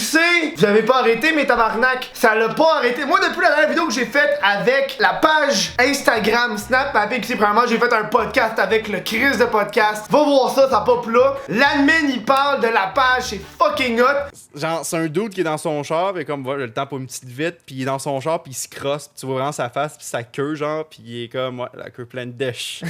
PQC, vous avez pas arrêté mes tabarnak. Ça l'a pas arrêté. Moi, depuis la dernière vidéo que j'ai faite avec la page Instagram Snap ma PQC, premièrement, j'ai fait un podcast avec le Chris de podcast. Va voir ça, ça pop là. L'admin, il parle de la page, c'est fucking hot. Genre, c'est un dude qui est dans son char, et comme, voilà, le temps pour une petite vite, puis il est dans son char, puis il se crosse, puis tu vois vraiment sa face, puis sa queue, genre, puis il est comme, ouais, la queue pleine de dèche.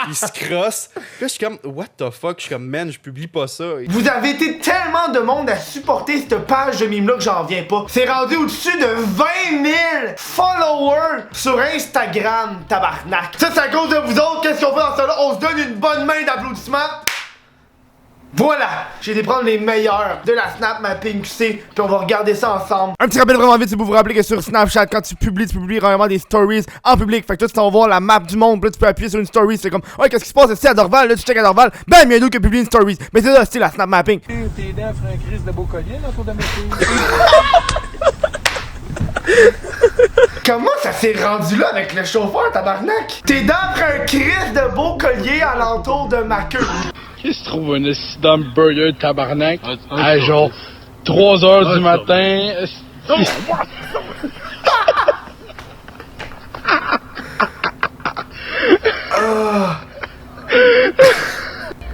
Il se crosse. Puis là, je suis comme, what the fuck? Je suis comme, man, je publie pas ça. Vous avez été tellement de monde à supporter cette page de mime-là que j'en viens pas. C'est rendu au-dessus de 20 000 followers sur Instagram, tabarnak. Ça, c'est à cause de vous autres. Qu'est-ce qu'on fait dans ça là? On se donne une bonne main d'applaudissements. Voilà, j'ai été prendre les meilleurs de la Snap Mapping QC, puis on va regarder ça ensemble. Un petit rappel vraiment vite, c'est pour vous rappeler que sur Snapchat, quand tu publies vraiment des stories en public. Fait que toi, tu t'en vas voir la map du monde, puis là, tu peux appuyer sur une story. C'est comme, ouais, qu'est-ce qui se passe ici à Dorval? Là, tu check à Dorval, bam, il y a un autre qui a publié une story. Mais c'est ça, c'est la Snap Mapping. T'es aidé à faire un crise de beau collier dans ton domicile. Comment ça s'est rendu là avec le chauffeur, tabarnak? T'es d'après un crise de beau collier alentour de ma queue. Qu'est-ce que tu trouves un accident burger de tabarnak à genre 3h du matin?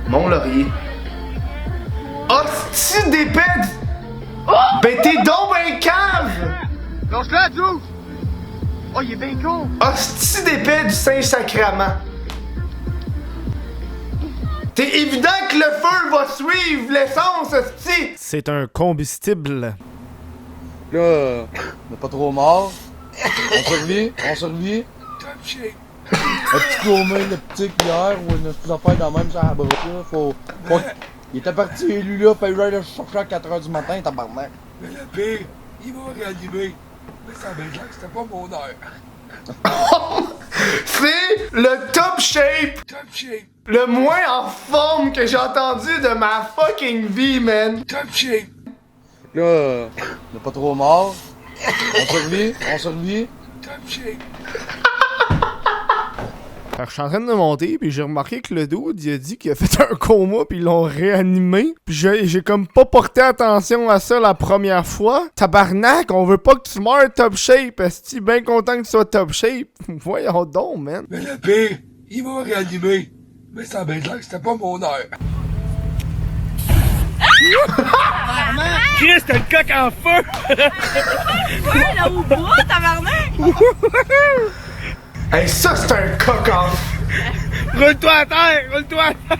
Mont-Laurier. Hostie d'épée! Ben t'es donc ben cave! Lâche-la, Joe! Oh, il est bien con! Hostie d'épée du Saint-Sacrement. T'es évident que le feu va suivre l'essence, hostie! C'est un combustible. Là, on est pas trop mort. On survit. Un petit clomé, le petit hier ou une petite affaire dans même sur la brosse là, faut... Il était parti, lui là, fait le chercher à 4h du matin, tabarnak. Mais le pire, il m'a réanimé. Mais ça m'a dit que c'était pas mon heure. C'est le top shape! Top shape, Le moins en forme que j'ai entendu de ma fucking vie, man! top shape. Là, on est pas trop mort. On survit. Top shape. Alors, je suis en train de monter, puis j'ai remarqué que le dude, il a dit qu'il a fait un coma, puis ils l'ont réanimé. Puis j'ai comme pas porté attention à ça la première fois. Tabarnak, on veut pas que tu meurs top shape. Est-ce que bien content que tu sois top shape? Voyons donc, man. Mais le pire, il m'a réanimé. Mais ça m'a dit que c'était pas mon heure. Chris, t'as le coq en feu! Ouais, là au bois, tabarnak! Hey, ça, c'est un coq-off! Roule-toi à terre! Roule-toi à terre!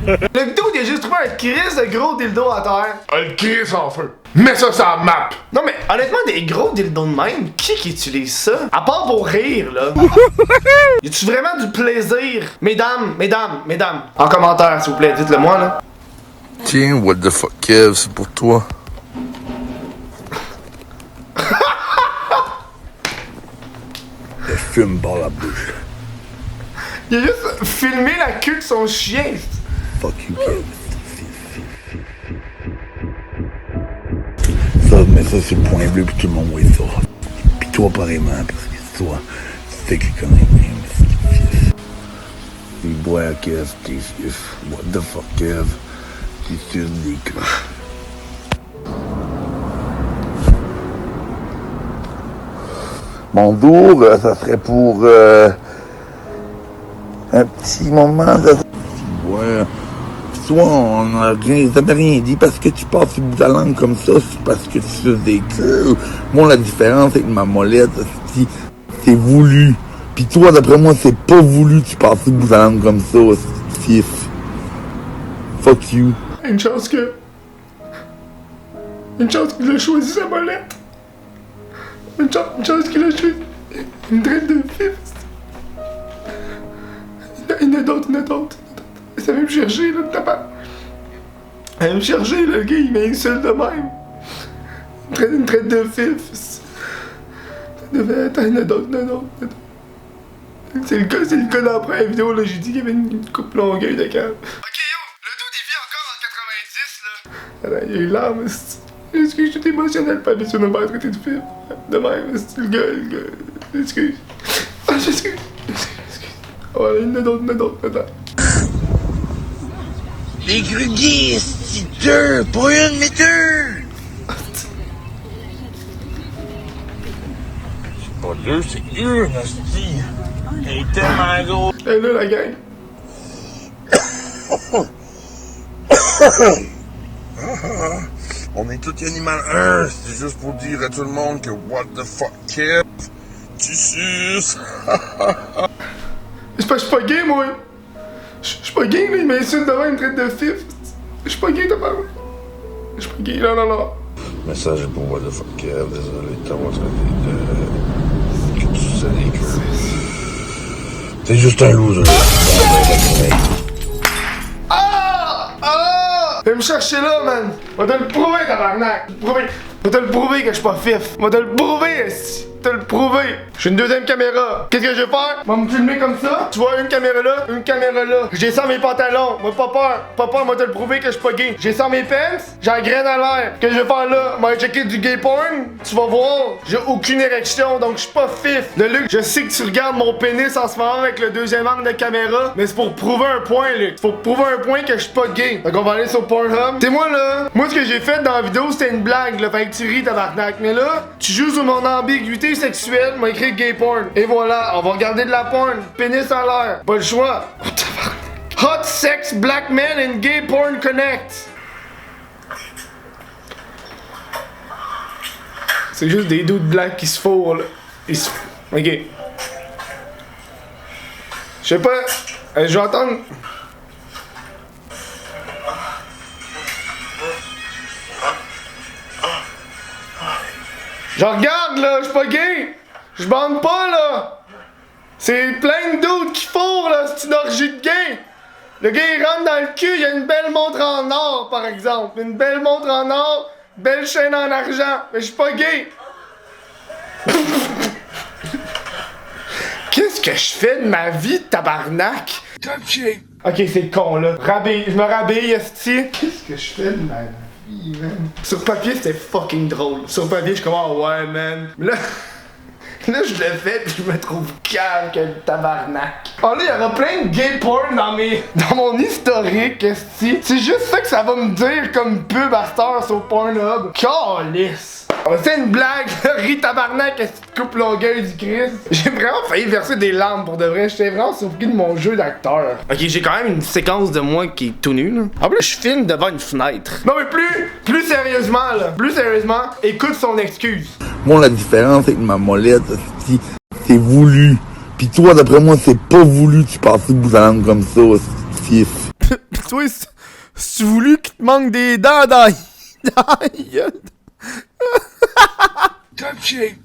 Le dude, il a juste trouvé un crise de gros dildo à terre. Le crise en feu. Mets ça sur la map. Non, mais honnêtement, des gros dildos de même, qui utilise ça? À part pour rire, là. Y a-tu vraiment du plaisir? Mesdames, en commentaire, s'il vous plaît, dites-le moi, là. Tiens, what the fuck, Kev, c'est pour toi. Je fume par la bouche. Il a juste filmé la queue de son chien. Fuck you, Kev. Ça, c'est le point bleu, puis tout le monde voit ça. Puis toi, pareillement, parce que toi, tu fais que les conneries, mais il boit à Kev, t'es fif. What the fuck, Kev? T'es fif des queues. Bonjour, ça serait pour un petit moment de... Ouais. Toi, t'avais rien dit parce que tu passes sur le bout de la langue comme ça, c'est parce que tu fais des queues. Moi, la différence avec ma molette, c'est voulu. Pis toi, d'après moi, c'est pas voulu, tu passes sur le bout de la langue comme ça, fif. Fuck you. Une chance qu'il a choisi sa molette. Une chance qu'il a choisi une traite de fif. Il y en a d'autres. Ça vient me chercher, là, le tabac. Elle vient me chercher, là, le gars, il m'insulte de même. Une traite de fif. Attends, il y en a d'autres. C'est le gars dans la première vidéo, là, j'ai dit qu'il y avait une coupe longueuil de câble. Ok, yo, le dude, il vit encore en 90, là. Attends, il y a eu larmes, excuse, je suis émotionnel, pas habitué de me faire traiter de fif. De même, c'est le gars. Excuse. Ah, j'excuse. Oh, il y en a d'autres, attends. Des grugis, c'est deux, pas une, mais deux! C'est pas deux, c'est une, hostie. Elle est tellement grosse. Et là, la gang. On est tout animal 1, c'est juste pour dire à tout le monde que what the fuck, Kev, tu suces. C'est pas, je suis pas gay, moi. Je suis pas gay, là. Il m'insulte devant, il me traite de fif. Je suis pas gay, t'as parlé. Je suis pas gay, là, non. Message est pour what the fuck, Kev, désolé de t'avoir traité de... que tu sais les queues. T'es juste un loser. Viens me chercher là, man! Va te le prouver, tabarnak! Va te le prouver que je suis pas fif! Va te le prouver, esti! Te le prouver! J'ai une deuxième caméra! Qu'est-ce que je vais faire? Va me filmer comme ça? Tu vois, une caméra là, une caméra là. J'ai sans mes pantalons! Moi, pas peur, moi te le prouver que je suis pas gay. J'ai sans mes pants, j'ai la graine à l'air. Qu'est-ce que je vais faire là? M'aller checker du gay porn? Tu vas voir! J'ai aucune érection, donc je suis pas fif! De Luc, je sais que tu regardes mon pénis en ce moment avec le deuxième angle de caméra, mais c'est pour prouver un point, Luc. C'est pour prouver un point que je suis pas gay. Donc on va aller sur Pornhub. T'sais, moi là, ce que j'ai fait dans la vidéo, c'était une blague, là, fait que tu ris, tabarnak. Mais là, tu joues sur mon ambiguïté sexuelle, m'a écrit gay porn. Et voilà, on va regarder de la porn. Pénis en l'air. Pas le choix. Oh, tabarnak. Hot sex black men and gay porn connect. C'est juste des dudes blancs qui se fourrent, là. Ils se... Ok. Je sais pas. Je vais entendre... Je regarde là, je suis pas gay! Je bande pas là! C'est plein de doutes qui fourrent là, c'est une orgie de gay! Le gars il rentre dans le cul, il y a une belle montre en or par exemple. Une belle montre en or, belle chaîne en argent, mais je suis pas gay! Qu'est-ce que je fais de ma vie, tabarnak? Top shape. Ok, c'est con là. Je me rabille, esti. Qu'est-ce que je fais de ma vie, man? Sur papier, c'était fucking drôle. Sur papier, je suis comme, oh ouais, man. Mais là, là, je le fais pis je me trouve calme que le tabarnak. Oh là, il y aura plein de gay porn dans mon historique, esti. C'est juste ça que ça va me dire comme pub à cette heure sur Pornhub. Calisse. C'est une blague, ris tabarnak, est-ce que tu coupes longueuil du Christ? J'ai vraiment failli verser des larmes pour de vrai, j'étais vraiment surpris de mon jeu d'acteur. Ok, j'ai quand même une séquence de moi qui est tout nu, là. En plus, je filme devant une fenêtre. Non mais plus sérieusement, là, écoute son excuse. Moi, la différence avec ma molette, c'est voulu. Pis toi, d'après moi, c'est pas voulu que tu passes le bout de la langue comme ça, fif. Toi, c'est voulu qu'il te manque des dents dans la gueule. Top shape.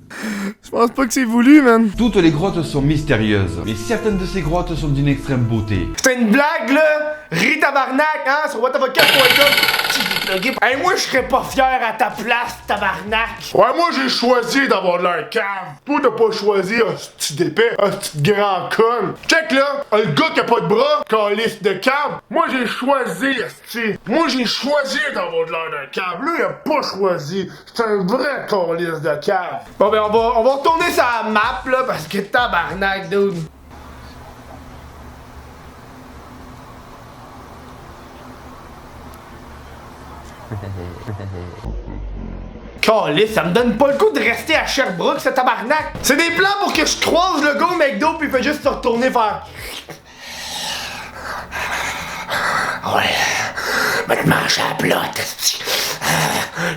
Je pense pas que c'est voulu, man. Toutes les grottes sont mystérieuses, mais certaines de ces grottes sont d'une extrême beauté. C'était une blague, là! Ris tabarnak, hein, sur whatthefuck.com. Hey, moi, je serais pas fier à ta place, tabarnak! Ouais, moi, j'ai choisi d'avoir de l'air calme. Toi, t'as pas choisi, un petit d'épais, un petit grand con. Check, là, le gars qui a pas de bras, calice de cave. Moi, j'ai choisi, esti. Moi, j'ai choisi d'avoir de l'air d'un cave. Lui, il a pas choisi. C'est un vrai calice de cave. Bon, ben, on va retourner sur la map, là, parce que tabarnak, dude. Calisse, ça me donne pas le coup de rester à Sherbrooke, ce tabarnak! C'est des plans pour que je croise le gars au McDo pis il fait juste se retourner faire... Ouais, me te mange à la plotte,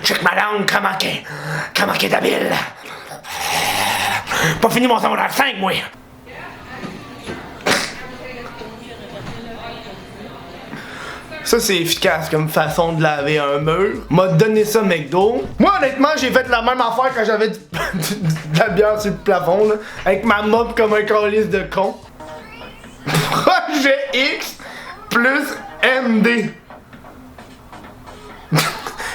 check ma langue, comment qu'est d'habile! Pas fini mon secondaire 5, moi! Ça, c'est efficace comme façon de laver un mur. M'a donné ça McDo. Moi, honnêtement, j'ai fait la même affaire quand j'avais de la bière sur le plafond, là, avec ma mop comme un calice de con. Projet X plus MD.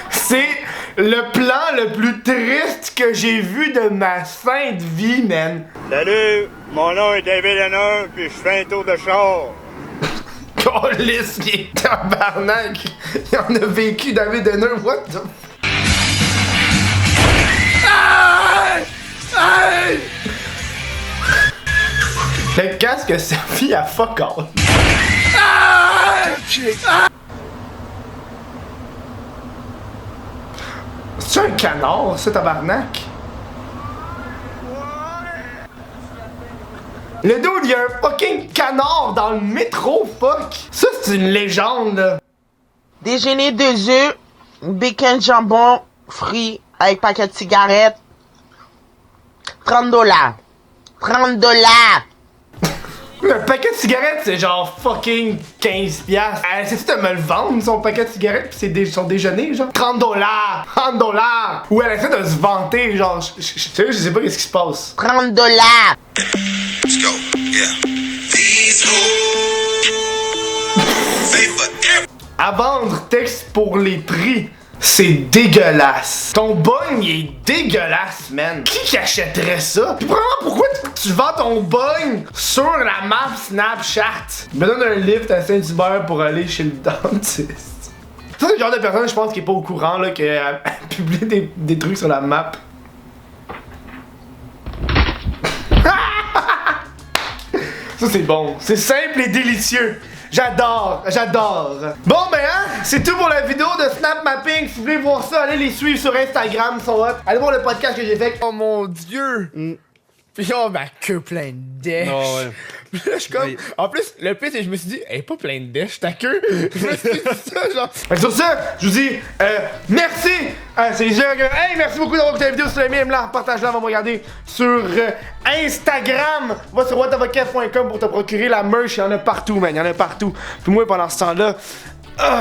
C'est le plan le plus triste que j'ai vu de ma sainte vie, man. Salut, mon nom est David Henner, puis je fais un tour de char. Calisse, il est tabarnak! Il en a vécu, David Henner, what the... Aïe! Aïe! Le casque Sophie a fuck all. Aïe! C'est un canard, ça, tabarnak? Le dude, il y a un fucking canard dans le métro, fuck! Ça, c'est une légende, là. Déjeuner 2 œufs, bacon jambon, frit avec paquet de cigarettes. $30. 30$. Un paquet de cigarettes, c'est genre fucking 15$. C'est-tu de me le vendre, son paquet de cigarettes, pis c'est son déjeuner, genre? 30$! 30$! Ou elle essaie de se vanter, genre, je sais pas qu'est-ce qui se passe. 30$. Let's go, yeah. These À vendre, texte pour les prix. C'est dégueulasse. Ton bong, il est dégueulasse, man. Qui achèterait ça? Puis vraiment, pourquoi tu vends ton bong sur la map Snapchat? Je me donne un lift à Saint-Hubert pour aller chez le dentiste. Ça, c'est le genre de personne, je pense, qui est pas au courant, là, qu'elle publie des trucs sur la map. Ça, c'est bon. C'est simple et délicieux. J'adore, j'adore. Bon ben hein, c'est tout pour la vidéo de Snap Mapping. Si vous voulez voir ça, allez les suivre sur Instagram, ils sont hot. Allez voir le podcast que j'ai fait. Oh mon dieu. Pis oh ma queue pleine de dèche. Oh, ouais. Pis là je suis comme. Oui. En plus, le pire c'est que je me suis dit, elle est pas pleine de dèche ta queue. Je me suis dit ça genre. Fait que sur ça, je vous dis merci. C'est hey, merci beaucoup d'avoir écouté la vidéo. Si vous l'avez aimé, là, partage-la, va me regarder sur Instagram. Va sur whatavocat.com pour te procurer la merch. Il y en a partout, man. Il y en a partout. Puis moi, pendant ce temps-là,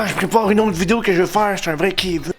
je prépare une autre vidéo que je veux faire. Je suis un vrai kid.